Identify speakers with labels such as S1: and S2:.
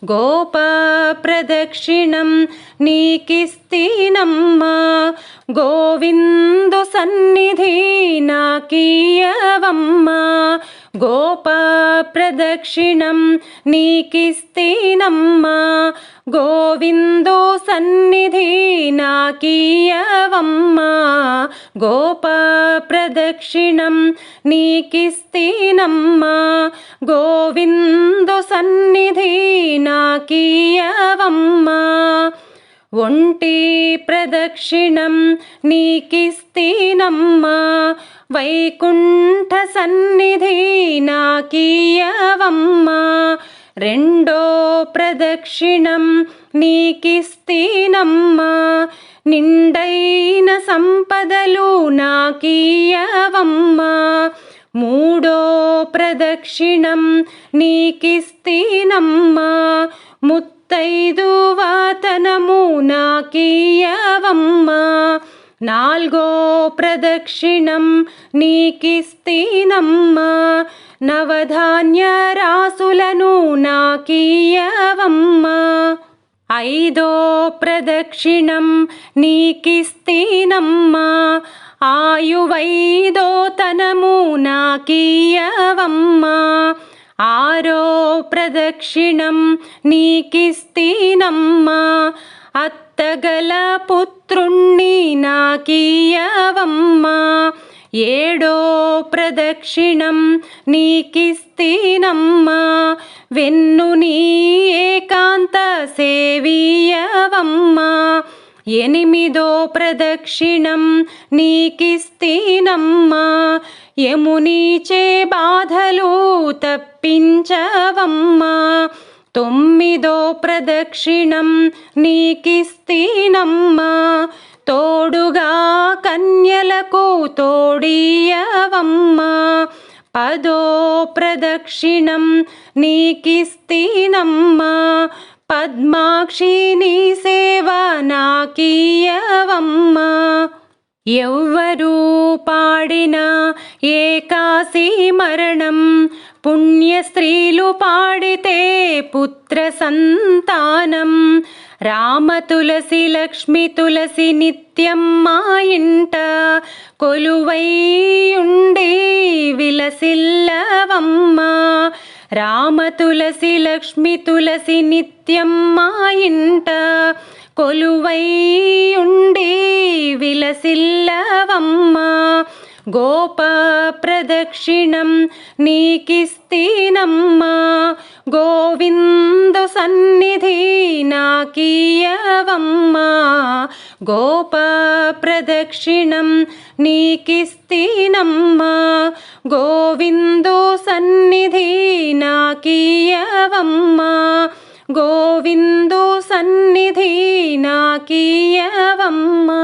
S1: గోప ప్రదక్షిణం నీకిస్తీనమ్మా గోవిందు సన్నిధి నాకీయవమ్మా గోప ప్రదక్షిణం నీకిస్తీనమ్మా గోవిందు సన్నిధి నాకీయవమ్మా గోప ప్రదక్షిణం నీకిస్తీనమ్మా గోవిందు సన్నిధి నాకీయవమ్మా ఒంటి ప్రదక్షిణం నీకిస్తీనమ్మా వైకుంఠ సన్నిధి నాకీయవమ్మా రెండో ప్రదక్షిణం నీకిస్తీనమ్మా నిండైన సంపదలు నాకీయవమ్మా మూడో ప్రదక్షిణం నీకిస్తీనమ్మా ముత్తైదు వాతనము నాకీయవమ్మా నాల్గో ప్రదక్షిణం నీకిస్తీనమ్మా నవధాన్య రాసులను నాకీయవమ్మా ఐదో ప్రదక్షిణం నీకిస్తీనమ్మా ఆయువైదోతనము నాకీయవమ్మా ఆరో ప్రదక్షిణం నీకిస్తీనమ్మా అత్తగల పుత్రుణ్ణి నాకీయవమ్మా ఏడో ప్రదక్షిణం నీకిస్తీనమ్మా వెన్ను నీ ఏకాంత సేవీయవమ్మా ఎనిమిదో ప్రదక్షిణం నీకిస్తీనమ్మా యమునీచే బాధలు తప్పించవమ్మా తొమ్మిదో ప్రదక్షిణం నీకిస్తీనమ్మా తోడుగా కన్యలకు తోడియవమ్మా పదో ప్రదక్షిణం నీకిస్తీనమ్మా పద్మాక్షి నీ సేవ నాకీయవమ్మా ఎవ్వరు పాడిన ఏకాశీ మరణం పుణ్య స్త్రీలు పాడితే పుత్ర సంతానం రామ తులసి లక్ష్మి తులసి నిత్యం మా ఇంట కొలువై ఉండి విలసిల్లవమ్మా రామ తులసి లక్ష్మి తులసి నిత్యం మా ఇంట కొలువై ఉండి విలసిల్లవమ్మా గోప ప్రదక్షిణం నీకిస్తీనమ్మా గోవిందు సన్నిధి నాకీయవమ్మా గోప ప్రదక్షిణం నీకిస్తీనమ్మా గోవిందు సన్నిధి నాకీయవమ్మా గోవిందు సన్నిధి నాకీయవమ్మా